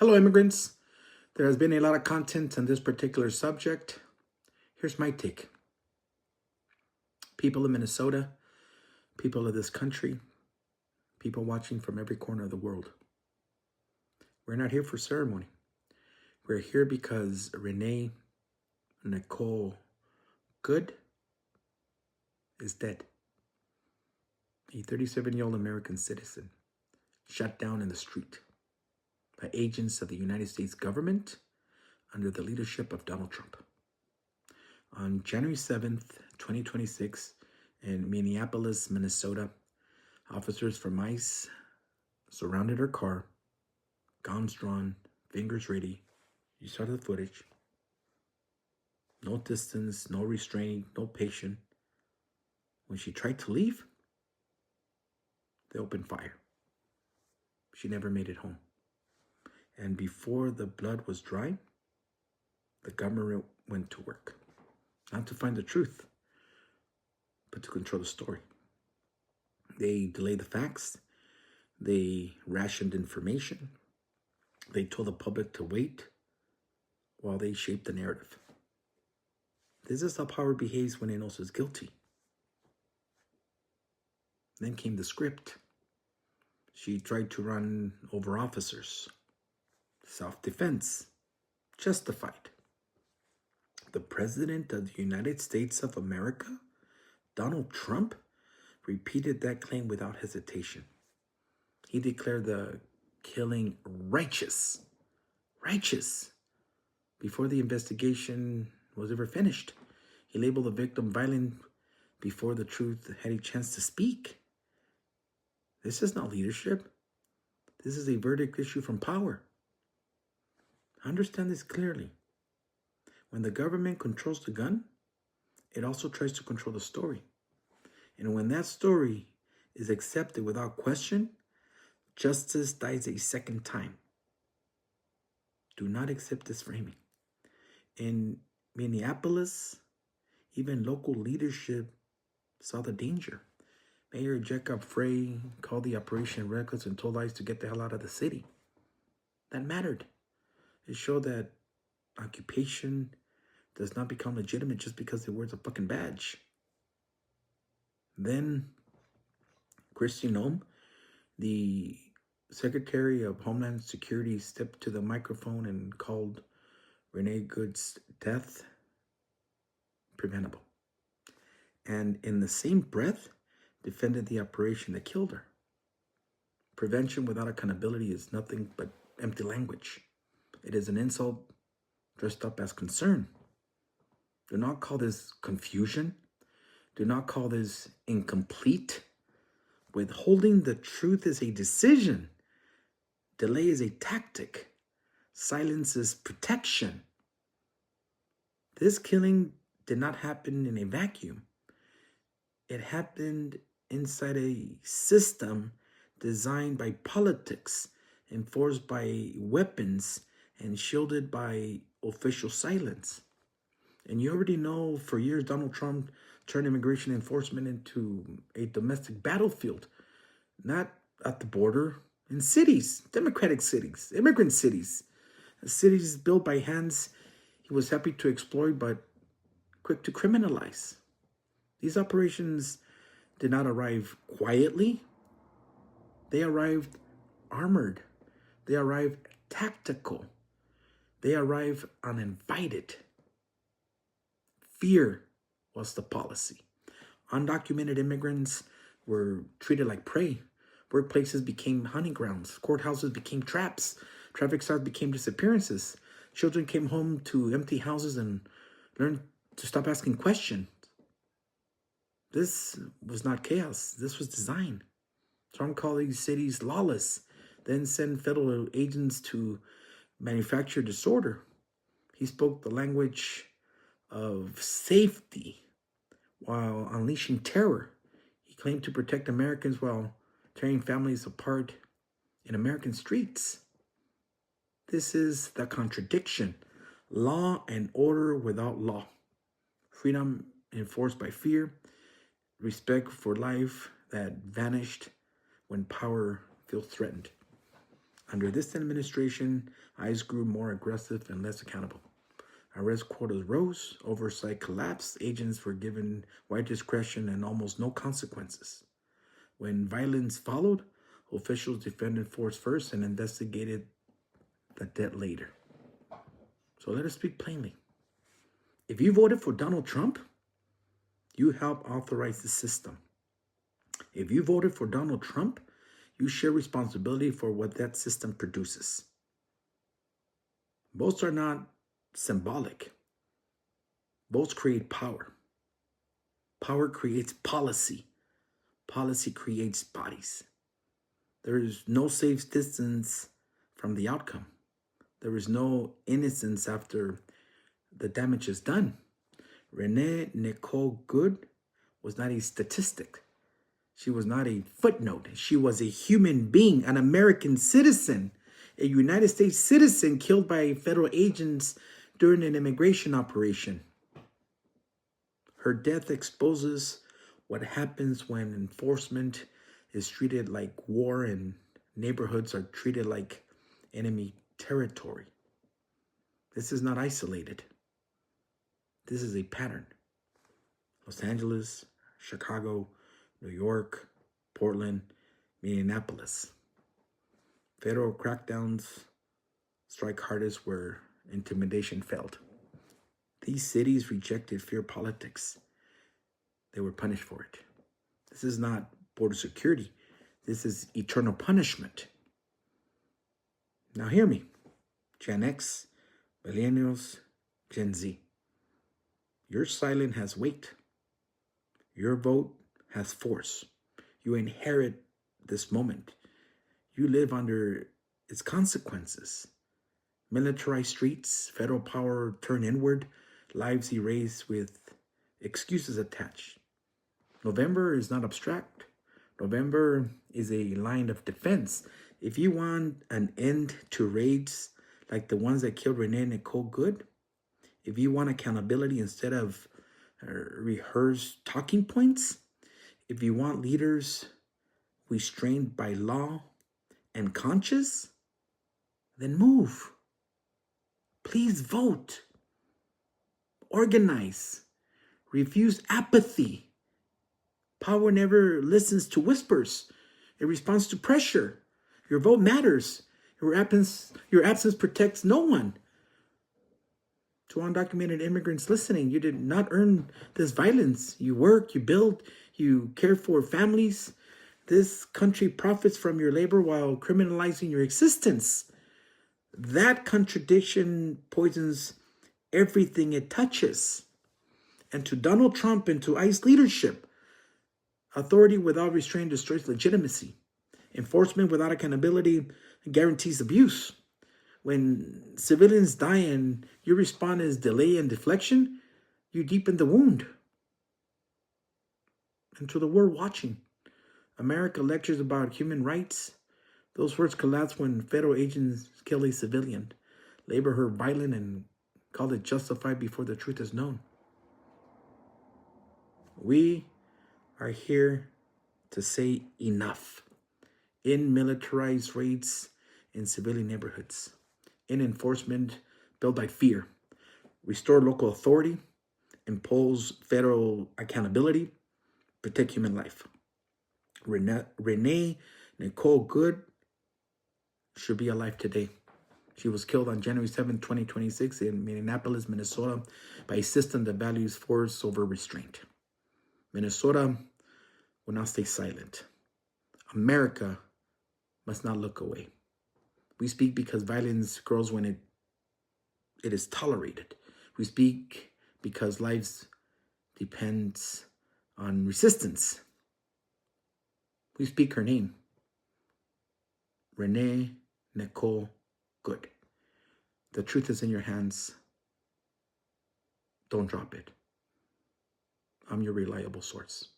Hello, immigrants. There has been a lot of content on this particular subject. Here's my take. People of Minnesota, people of this country, people watching from every corner of the world. We're not here for ceremony. We're here because Renee, Nicolle Good is dead. A 37-year-old American citizen shot down in the street by agents of the United States government under the leadership of Donald Trump. On January 7th, 2026, in Minneapolis, Minnesota, officers from ICE surrounded her car, guns drawn, fingers ready. You saw the footage. No distance, no restraining, no patient. When she tried to leave, they opened fire. She never made it home. And before the blood was dry, the government went to work. Not to find the truth, but to control the story. They delayed the facts. They rationed information. They told the public to wait while they shaped the narrative. This is how power behaves when it knows it's guilty. Then came the script. She tried to run over officers. Self-defense. Justified. The President of the United States of America, Donald Trump, repeated that claim without hesitation. He declared the killing righteous. Righteous. Before the investigation was ever finished. He labeled the victim violent before the truth had a chance to speak. This is not leadership. This is a verdict issued from power. Understand this clearly. When the government controls the gun, it also tries to control the story. And when that story is accepted without question, justice dies a second time. Do not accept this framing. In Minneapolis, even local leadership saw the danger. Mayor Jacob Frey called the operation reckless and told ICE to get the hell out of the city. That mattered. It showed that occupation does not become legitimate just because it wears a fucking badge. Then Kristi Noem, the Secretary of Homeland Security, stepped to the microphone and called Renee Good's death preventable. And in the same breath, defended the operation that killed her. Prevention without accountability is nothing but empty language. It is an insult dressed up as concern. Do not call this confusion. Do not call this incomplete. Withholding the truth is a decision. Delay is a tactic. Silence is protection. This killing did not happen in a vacuum. It happened inside a system designed by politics, enforced by weapons, and shielded by official silence. And you already know for years Donald Trump turned immigration enforcement into a domestic battlefield, not at the border, in cities, democratic cities, immigrant cities, cities built by hands he was happy to exploit but quick to criminalize. These operations did not arrive quietly. They arrived armored. They arrived tactical. They arrived uninvited. Fear was the policy. Undocumented immigrants were treated like prey. Workplaces became hunting grounds. Courthouses became traps. Traffic stops became disappearances. Children came home to empty houses and learned to stop asking questions. This was not chaos. This was design. Trump called these cities lawless, then sent federal agents to manufacture disorder. He spoke the language of safety while unleashing terror. He claimed to protect Americans while tearing families apart in American streets. This is the contradiction. Law and order without law. Freedom enforced by fear. Respect for life that vanished when power feels threatened. Under this administration, ICE grew more aggressive and less accountable. Arrest quotas rose, oversight collapsed, agents were given wide discretion and almost no consequences. When violence followed, officials defended force first and investigated the debt later. So let us speak plainly. If you voted for Donald Trump, you help authorize the system. If you voted for Donald Trump, you share responsibility for what that system produces. Votes are not symbolic. Votes create power. Power creates policy. Policy creates bodies. There is no safe distance from the outcome. There is no innocence after the damage is done. Renee Nicolle Good was not a statistic. She was not a footnote. She was a human being, an American citizen, a United States citizen killed by federal agents during an immigration operation. Her death exposes what happens when enforcement is treated like war and neighborhoods are treated like enemy territory. This is not isolated. This is a pattern. Los Angeles, Chicago, New York, Portland, Minneapolis. Federal crackdowns strike hardest where intimidation failed. These cities rejected fear politics. They were punished for it. This is not border security. This is eternal punishment. Now hear me. Gen X, Millennials, Gen Z. Your silence has weight. Your vote has force. You inherit this moment. You live under its consequences. Militarized streets, federal power turned inward, lives erased with excuses attached. November is not abstract. November is a line of defense. If you want an end to raids like the ones that killed Renee Nicolle Good, if you want accountability instead of rehearsed talking points, if you want leaders restrained by law and conscience, then move. Please vote. Organize. Refuse apathy. Power never listens to whispers. It responds to pressure. Your vote matters. Your absence protects no one. To undocumented immigrants listening, you did not earn this violence. You work, you build, you care for families. This country profits from your labor while criminalizing your existence. That contradiction poisons everything it touches. And to Donald Trump and to ICE leadership, authority without restraint destroys legitimacy. Enforcement without accountability guarantees abuse. When civilians die and your response is delay and deflection, you deepen the wound. And to the world watching, America lectures about human rights. Those words collapse when federal agents kill a civilian, label her violent, and call it justified before the truth is known. We are here to say enough. In militarized raids in civilian neighborhoods, in enforcement built by fear, restore local authority, impose federal accountability, protect human life. Renee Nicolle Good should be alive today. She was killed on January 7, 2026 in Minneapolis, Minnesota by a system that values force over restraint. Minnesota will not stay silent. America must not look away. We speak because violence grows when it is tolerated. We speak because lives depends on resistance. We speak her name. Renee Nicolle Good. The truth is in your hands. Don't drop it. I'm your reliable source.